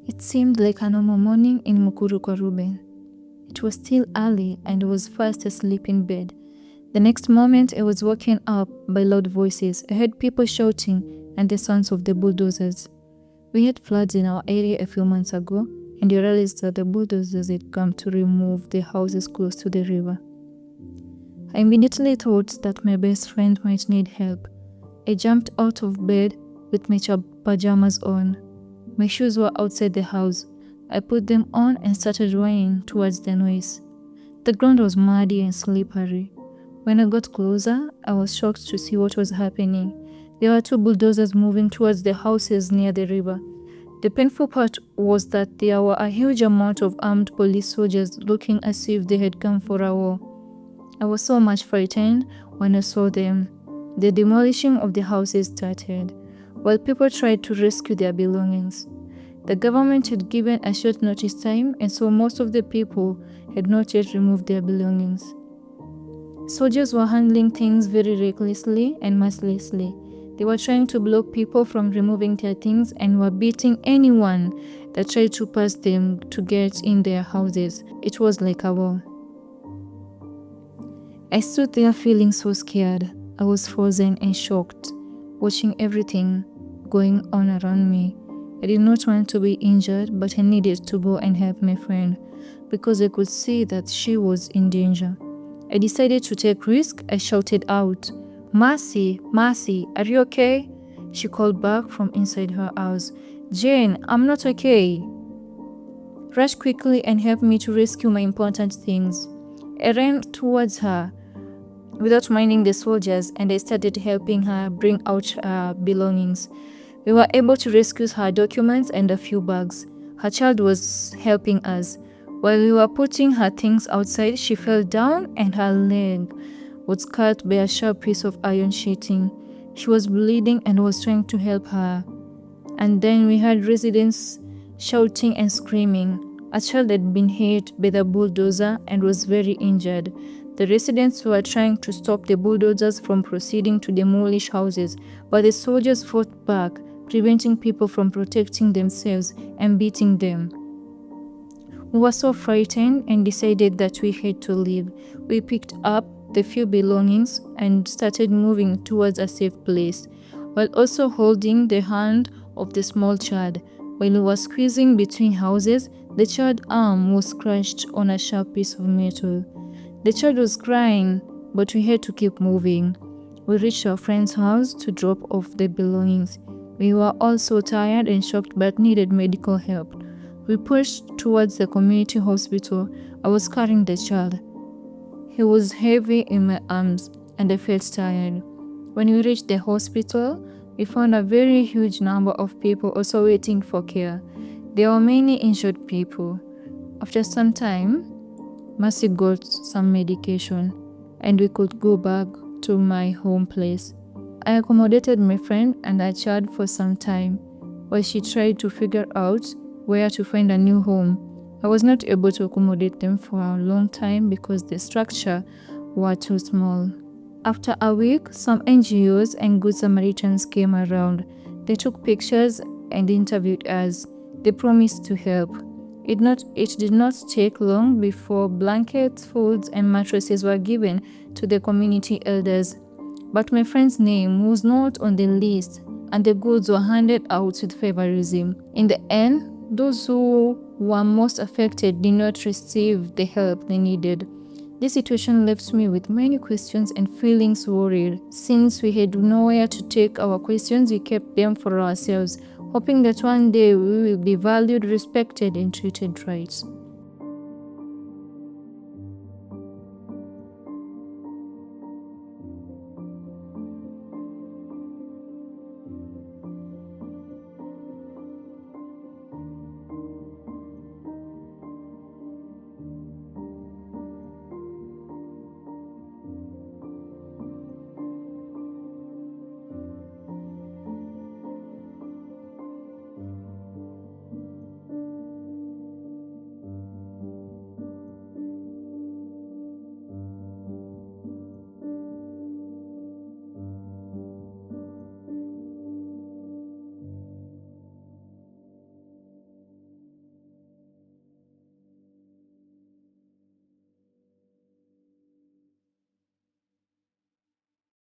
It seemed like a normal morning in Mukuru kwa Ruben. It was still early and I was fast asleep in bed. The next moment, I was woken up by loud voices. I heard people shouting and the sounds of the bulldozers. We had floods in our area a few months ago, and I realized that the bulldozers had come to remove the houses close to the river. I immediately thought that my best friend might need help. I jumped out of bed with my pajamas on. My shoes were outside the house. I put them on and started running towards the noise. The ground was muddy and slippery. When I got closer, I was shocked to see what was happening. There were 2 bulldozers moving towards the houses near the river. The painful part was that there were a huge amount of armed police soldiers looking as if they had come for a war. I was so much frightened when I saw them. The demolishing of the houses started, while people tried to rescue their belongings. The government had given a short notice time, and so most of the people had not yet removed their belongings. Soldiers were handling things very recklessly and mercilessly. They were trying to block people from removing their things and were beating anyone that tried to pass them to get in their houses. It was like a war. I stood there feeling so scared. I was frozen and shocked, watching everything going on around me. I did not want to be injured, but I needed to go and help my friend because I could see that she was in danger. I decided to take risk. I shouted out, "Mercy, Mercy, are you okay?" She called back from inside her house, "Jane, I'm not okay." Rush quickly and help me to rescue my important things. I ran towards her without minding the soldiers, and I started helping her bring out her belongings. We were able to rescue her documents and a few bags. Her child was helping us. While we were putting her things outside, she fell down and her leg was cut by a sharp piece of iron sheeting. She was bleeding and was trying to help her. And then we heard residents shouting and screaming. A child had been hit by the bulldozer and was very injured. The residents were trying to stop the bulldozers from proceeding to demolish houses, but the soldiers fought back, preventing people from protecting themselves and beating them. We were so frightened and decided that we had to leave. We picked up the few belongings and started moving towards a safe place, while also holding the hand of the small child. While we were squeezing between houses, the child's arm was crushed on a sharp piece of metal. The child was crying, but we had to keep moving. We reached our friend's house to drop off the belongings. We were all so tired and shocked but needed medical help. We pushed towards the community hospital. I was carrying the child. He was heavy in my arms and I felt tired. When we reached the hospital, we found a very huge number of people also waiting for care. There were many injured people. After some time, Mercy got some medication and we could go back to my home place. I accommodated my friend and our child for some time while she tried to figure out where to find a new home. I was not able to accommodate them for a long time because the structure were too small. After a week, some NGOs and Good Samaritans came around. They took pictures and interviewed us. They promised to help. It did not take long before blankets, foods, and mattresses were given to the community elders. But my friend's name was not on the list, and the goods were handed out with favorism. In the end, those who were most affected did not receive the help they needed. This situation left me with many questions and feelings worried. Since we had nowhere to take our questions, we kept them for ourselves, hoping that one day we will be valued, respected, and treated right.